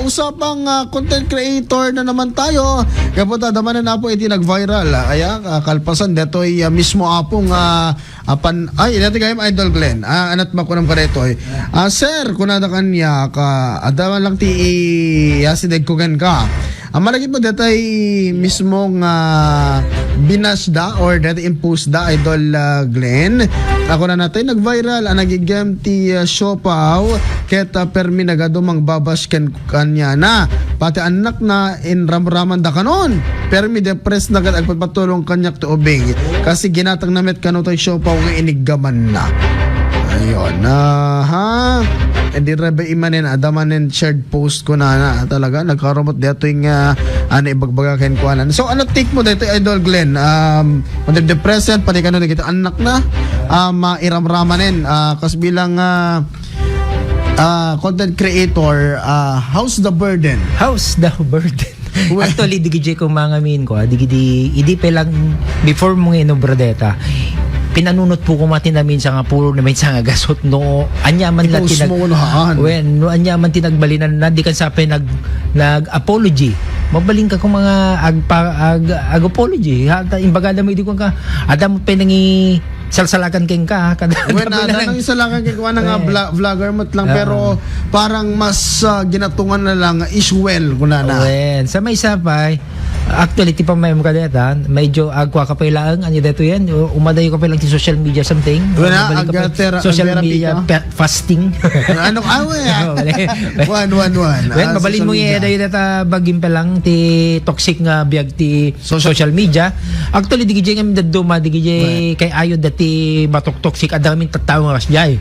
usapang content creator na naman tayo. Kaya po tadamanan na po iti nag-viral. Kaya kalpasan dito ay mismo apong ay dito kayo Idol Glenn. Anat makunam ka dito ay. Sir, kunada kanya ka adaman lang ti yasideg kugan ka. Malagi po dito ay mismong binasda or dito impose da Idol Glenn. Ako na natin nag-viral nagigam ti Siopaw keta permi nagadumang babas kanya na pati anak na inramraman da kanon permi depressed na agpatulong kanyak to ubing kasi ginatang namet kano to Siopaw nga iniggaman na. Ayun ha hindi rebe imanin adamanin shared post ko na talaga nagkarumot dito yung ibagbagakin ko anan. So ano take mo dito Idol Glenn pati depressed pati kano dito anak na mairamramanin kas bilang content creator how's the burden? Actually digiji ko mga min ko digidi idi pa lang before mo inobradeta pinanunot po ko matinamin sa nga puro namin sa nga gasot no anyaman la anyaman tinagbalinan na di kan sape nag apology mabaling ka kung mga ag apology hata imbaga mo idi ko ka adam penangi salsalakan keng ka kada nang isalakan keng ka nga vlogger mat lang pero parang mas ginatungan na lang iswell kunana sa may sapay actually ti pa may mga deta medyo agwa ka pa ilang ano dito yan umadayo ka pa lang ti social media something social media fasting ano one mabalin mo yung dayo data bagim pa lang ti toxic nga biag ti social media actually di gijay nga daduma di gijay kay ayo dati matok toxic adaming tattao nga kasjay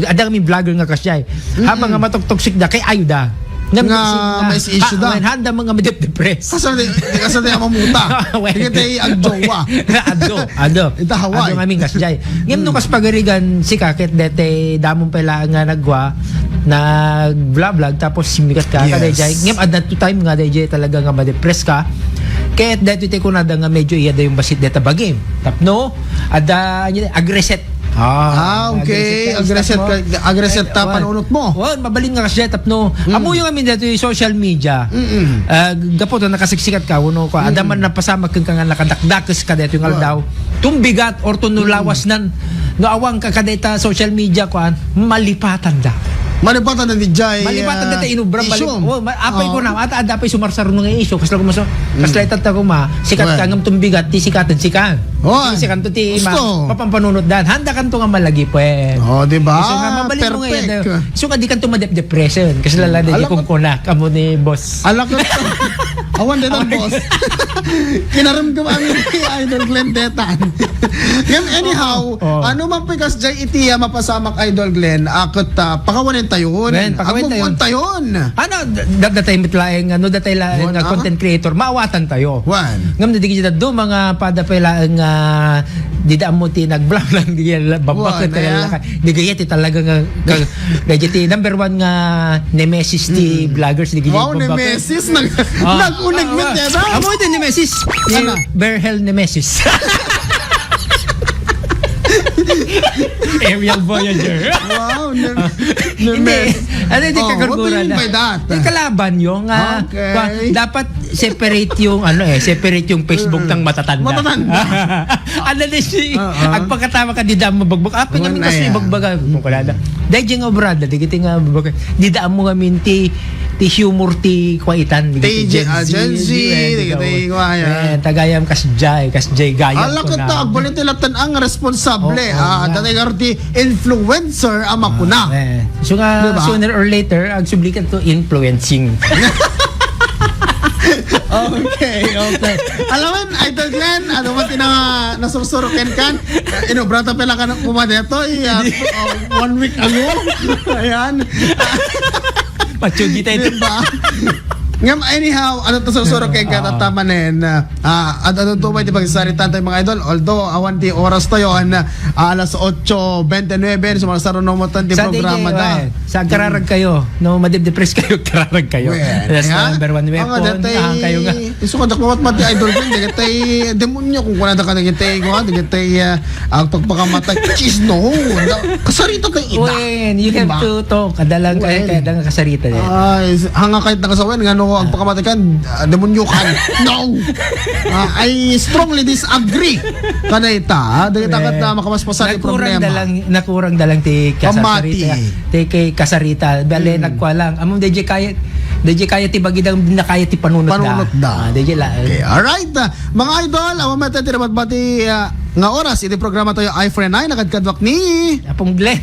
adaming vlogger nga kasjay habang nga matok toxic da kay ayo da nga may issue da handa mga madep-depress kasi tayo mamuta hindi tayo agjowa itahawa ang aming kasjay ngayon nung kaspagarigan si kakit dete damong pala nga nagwa nag-vlog tapos simikat ka kadayjay ngayon at that time nga dayjay talaga nga madepress ka kaya dito tayo kunada nga medyo iya da yung basit deta bagim tapno ada agreset okay. Aggressive ta panunot mo. Mabalin nga kasi tapno. Amo yung amin dito yung social media. Gapo to nakasiksikat ka uno ko. Adaman na pasama kang nga nakadakdakas ka dito yung aldaw. Tumbigat or tunulawas nan no awang ka kadeta social media ko malipatan da. Malipatan na di jay. Malipatan dito inubram balik. Apay ko na ata adapay sumarsar no nga iso kasla ko maso. Kasla ta ko ma sikat ka ngam tumbigat ti sikatan sikan. Sikan to ti mapampanunot dan. Handa kan to nga malagi pwes. Di ba? So nga mabalin mo nga so ka di kan to madep-depression kasi lala di kung kuna kamo ni boss. Alak ko. Awan din ang boss. Kinaramdam ang Idol Glenn Detan. Anyhow, ano man pikas jay itiya mapasamak Idol Glenn akot pakawanin tayon. Pakawanin tayon. Ano datay mitlaeng ano datay laeng content creator maawatan tayo. Ngam na di kita do mga pada pelaeng di da mo ti nag-vlog lang di babak talaga di gayet talaga nga gadget number 1 nga nemesis ti vloggers di gayet babak. Nemesis nag-unag met deta. Amo ito nemesis. Berhel nemesis. Aerial Voyager. Wow. Ano yung kagurgura na? Yung kalaban yung dapat separate yung separate yung Facebook ng matatanda. Ano na siya ang pagkatama ka di daan mabagbag apin namin kasi bagbaga mo kalada dahil dyan nga brada di kita nga bagbag di daan mo nga minti ti humor ti kwaitan ti Gen Z tagayam kasjay gayam ala ko ta agbalin tilatan ang responsable dati nga ti influencer ama ko na so nga sooner or later ag sublikan to influencing. Okay. Alam mo, Idol Glenn, ano man nasursurukin kan? Inobrata pala ka na pumadeto 1 week ago. Ayan. Pachugi tayo. Diba? Ngam, anyhow, ano to susuro kay katamanin? Ano to ba, di ba, saritan tayo mga idol? Although, awan di oras tayo, alas 8:29, sumasaro na mo di programa da. Sa kararag kayo, no, madip-depress kayo, kararag kayo. That's the number one weapon. Ang kayo nga. Iso ka dakmawat mati idol ko, di katay demonyo kung kuna da ka nagitay ko, di katay ang pagpakamatay. Jeez, no. Kasarita tayo ida. When you have to talk, kadalang kaya kasarita din. Ay, hanga kahit nakasawen, nga no, ang pagkamatikan, demonyo kan. No! I strongly disagree. Kanayta, dahil takat na makamaspasan yung problema. Nakurang dalang ti kasarita. Ti kay kasarita. Bale, nagkwa lang. Among DJ kaya ti bagidang nakaya ti panunot da. DJ la. Okay, alright. Mga idol, ang mamaya tayo bati nga oras, iti programa tayo iFriend 9, nakadkadwak ni Apong Glenn.